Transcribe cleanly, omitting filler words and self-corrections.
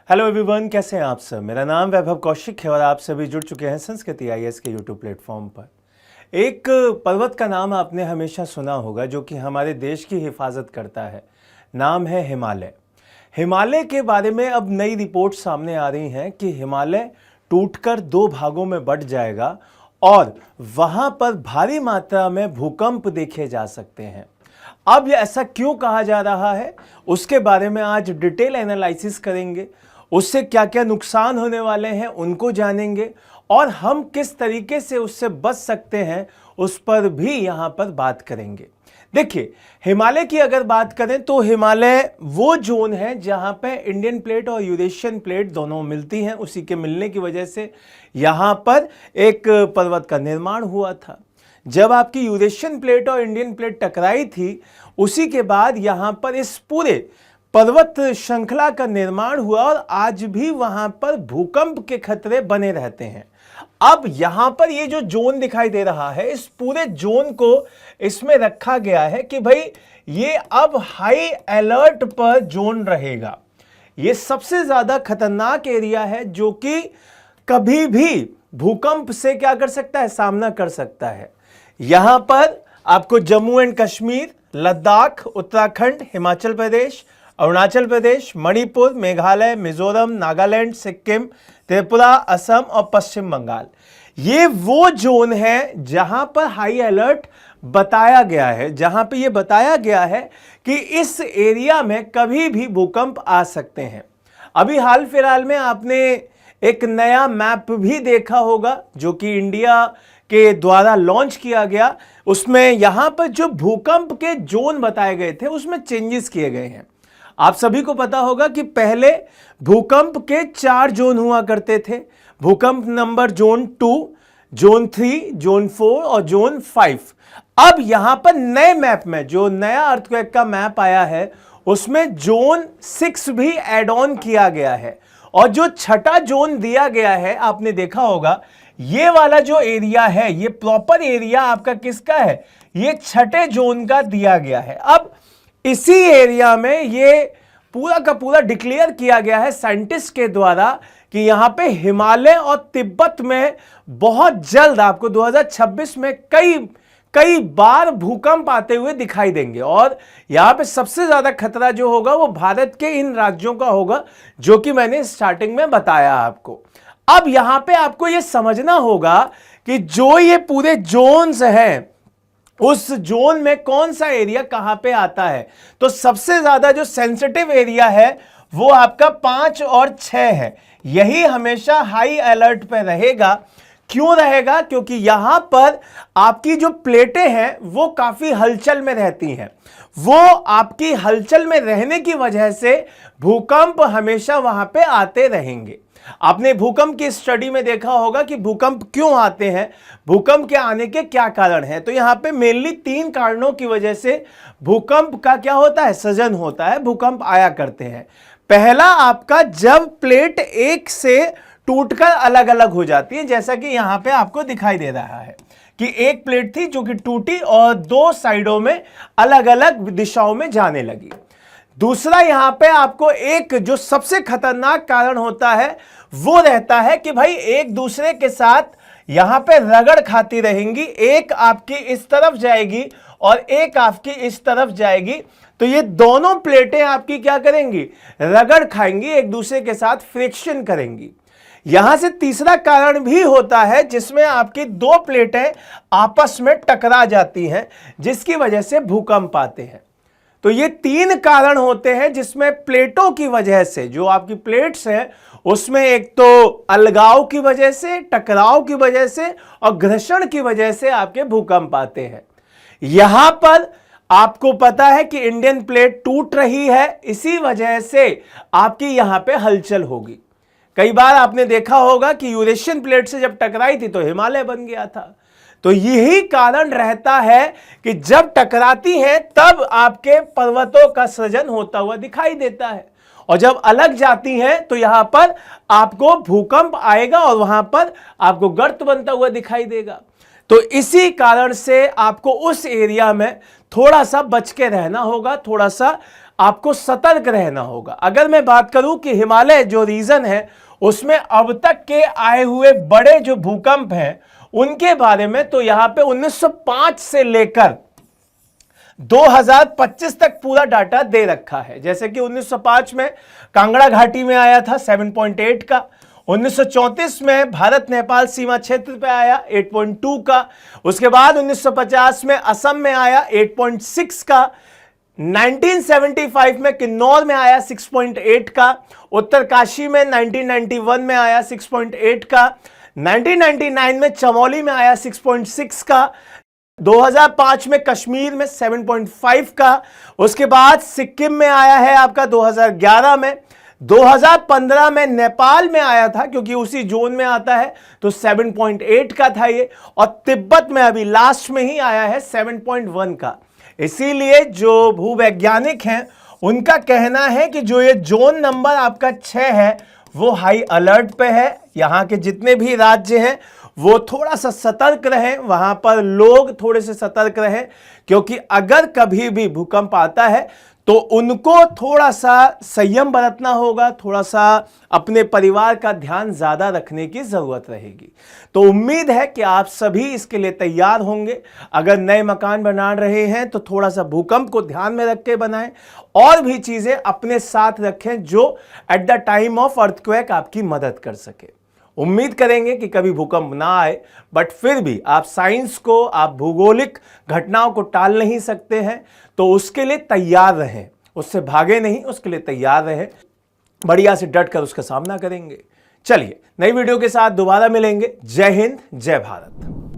Hello everyone, कैसे हैं आप सब। मेरा नाम वैभव कौशिक है और आप सभी जुड़ चुके हैं संस्कृति आईएएस के यूट्यूब प्लेटफॉर्म पर। एक पर्वत का नाम आपने हमेशा सुना होगा जो कि हमारे देश की हिफाजत करता है। नाम है हिमालय। हिमालय के बारे में अब नई रिपोर्ट सामने आ रही हैं कि हिमालय टूटकर 2 भागों में बंट जाएगा और वहां पर भारी मात्रा में भूकंप देखे जा सकते हैं। अब ऐसा क्यों कहा जा रहा है, उसके बारे में आज डिटेल एनालिसिस करेंगे। उससे क्या क्या नुकसान होने वाले हैं उनको जानेंगे और हम किस तरीके से उससे बच सकते हैं उस पर भी यहां पर बात करेंगे। देखिए, हिमालय की अगर बात करें तो हिमालय वो जोन है जहां पे इंडियन प्लेट और यूरेशियन प्लेट दोनों मिलती हैं। उसी के मिलने की वजह से यहां पर एक पर्वत का निर्माण हुआ था। जब आपकी यूरेशियन प्लेट और इंडियन प्लेट टकराई थी, उसी के बाद यहां पर इस पूरे पर्वत श्रृंखला का निर्माण हुआ और आज भी वहां पर भूकंप के खतरे बने रहते हैं। अब यहां पर ये जो जोन दिखाई दे रहा है, इस पूरे जोन को इसमें रखा गया है कि भाई ये अब हाई अलर्ट पर जोन रहेगा। ये सबसे ज्यादा खतरनाक एरिया है जो कि कभी भी भूकंप से क्या कर सकता है, सामना कर सकता है। यहां पर आपको जम्मू एंड कश्मीर, लद्दाख, उत्तराखंड, हिमाचल प्रदेश, अरुणाचल प्रदेश, मणिपुर, मेघालय, मिजोरम, नागालैंड, सिक्किम, त्रिपुरा, असम और पश्चिम बंगाल, ये वो जोन है जहां पर हाई अलर्ट बताया गया है, जहां पे ये बताया गया है कि इस एरिया में कभी भी भूकंप आ सकते हैं। अभी हाल फिलहाल में आपने एक नया मैप भी देखा होगा जो कि इंडिया के द्वारा लॉन्च किया गया। उसमें यहां पर जो भूकंप के जोन बताए गए थे उसमें चेंजेस किए गए हैं। आप सभी को पता होगा कि पहले भूकंप के 4 जोन हुआ करते थे। भूकंप नंबर जोन 2, जोन 3, जोन 4 और जोन 5। अब यहां पर नए मैप में जो नया अर्थक्वेक का मैप आया है उसमें जोन 6 भी ऐड ऑन किया गया है। और जो छठा जोन दिया गया है, आपने देखा होगा ये वाला जो एरिया है, ये प्रॉपर एरिया आपका किसका है, ये छठे जोन का दिया गया है। अब इसी एरिया में ये पूरा का पूरा डिक्लेयर किया गया है साइंटिस्ट के द्वारा कि यहां पे हिमालय और तिब्बत में बहुत जल्द आपको 2026 में कई बार भूकंप आते हुए दिखाई देंगे। और यहां पे सबसे ज्यादा खतरा जो होगा वो भारत के इन राज्यों का होगा जो कि मैंने स्टार्टिंग में बताया आपको। अब यहां पे आपको ये समझना होगा कि जो ये पूरे जोन्स हैं, उस जोन में कौन सा एरिया कहां पे आता है। तो सबसे ज्यादा जो सेंसिटिव एरिया है वो आपका 5 और 6 है। यही हमेशा हाई अलर्ट पे रहेगा। क्यों रहेगा? क्योंकि यहां पर आपकी जो प्लेटें हैं वो काफी हलचल में रहती हैं। वो आपकी हलचल में रहने की वजह से भूकंप हमेशा वहां पे आते रहेंगे। आपने भूकंप की स्टडी में देखा होगा कि भूकंप क्यों आते हैं, भूकंप के आने के क्या कारण हैं। तो यहां पे मेनली 3 कारणों की वजह से भूकंप का क्या होता है, सृजन होता है, भूकंप आया करते हैं। पहला आपका जब प्लेट एक से टूटकर अलग अलग हो जाती है, जैसा कि यहां पे आपको दिखाई दे रहा है कि एक प्लेट थी जो कि टूटी और 2 साइडों में अलग अलग दिशाओं में जाने लगी। दूसरा यहां पे आपको एक जो सबसे खतरनाक कारण होता है वो रहता है कि भाई एक दूसरे के साथ यहां पे रगड़ खाती रहेंगी। एक आपकी इस तरफ जाएगी और एक आपकी इस तरफ जाएगी, तो ये दोनों प्लेटें आपकी क्या करेंगी, रगड़ खाएंगी, एक दूसरे के साथ फ्रिक्शन करेंगी। यहां से तीसरा कारण भी होता है जिसमें आपकी 2 प्लेटें आपस में टकरा जाती हैं जिसकी वजह से भूकंप आते हैं। तो ये 3 कारण होते हैं जिसमें प्लेटों की वजह से, जो आपकी प्लेट्स हैं उसमें एक तो अलगाव की वजह से, टकराव की वजह से और घर्षण की वजह से आपके भूकंप आते हैं। यहां पर आपको पता है कि इंडियन प्लेट टूट रही है, इसी वजह से आपकी यहां पे हलचल होगी। कई बार आपने देखा होगा कि यूरेशियन प्लेट से जब टकराई थी तो हिमालय बन गया था। तो यही कारण रहता है कि जब टकराती हैं तब आपके पर्वतों का सृजन होता हुआ दिखाई देता है, और जब अलग जाती हैं तो यहां पर आपको भूकंप आएगा और वहां पर आपको गर्त बनता हुआ दिखाई देगा। तो इसी कारण से आपको उस एरिया में थोड़ा सा बच के रहना होगा, थोड़ा सा आपको सतर्क रहना होगा। अगर मैं बात करूं कि हिमालय जो रीजन है उसमें अब तक के आए हुए बड़े जो भूकंप हैं उनके बारे में, तो यहां पे 1905 से लेकर 2025 तक पूरा डाटा दे रखा है। जैसे कि 1905 में कांगड़ा घाटी में आया था 7.8 का, 1934 में भारत नेपाल सीमा क्षेत्र पे आया 8.2 का, उसके बाद 1950 में असम में आया 8.6 का, 1975 में किन्नौर में आया 6.8 का, उत्तरकाशी में 1991 में आया 6.8 का, 1999 में चमोली में आया 6.6 का, 2005 में कश्मीर में 7.5 का, उसके बाद सिक्किम में आया है आपका 2011 में, 2015 में नेपाल में आया था क्योंकि उसी जोन में आता है तो 7.8 का था ये, और तिब्बत में अभी लास्ट में ही आया है 7.1 का। इसीलिए जो भूवैज्ञानिक हैं उनका कहना है कि जो ये जोन नंबर आपका 6 है वो हाई अलर्ट पे है। यहां के जितने भी राज्य हैं वो थोड़ा सा सतर्क रहें, वहां पर लोग थोड़े से सतर्क रहें, क्योंकि अगर कभी भी भूकंप आता है तो उनको थोड़ा सा संयम बरतना होगा, थोड़ा सा अपने परिवार का ध्यान ज्यादा रखने की जरूरत रहेगी। तो उम्मीद है कि आप सभी इसके लिए तैयार होंगे। अगर नए मकान बना रहे हैं तो थोड़ा सा भूकंप को ध्यान में रख के बनाएं, और भी चीजें अपने साथ रखें जो at the time of earthquake आपकी मदद कर सके। उम्मीद करेंगे कि कभी भूकंप ना आए, बट फिर भी आप साइंस को, आप भूगोलिक घटनाओं को टाल नहीं सकते हैं, तो उसके लिए तैयार रहें, उससे भागे नहीं, उसके लिए तैयार रहें, बढ़िया से डट कर उसका सामना करेंगे। चलिए नई वीडियो के साथ दोबारा मिलेंगे। जय हिंद, जय भारत।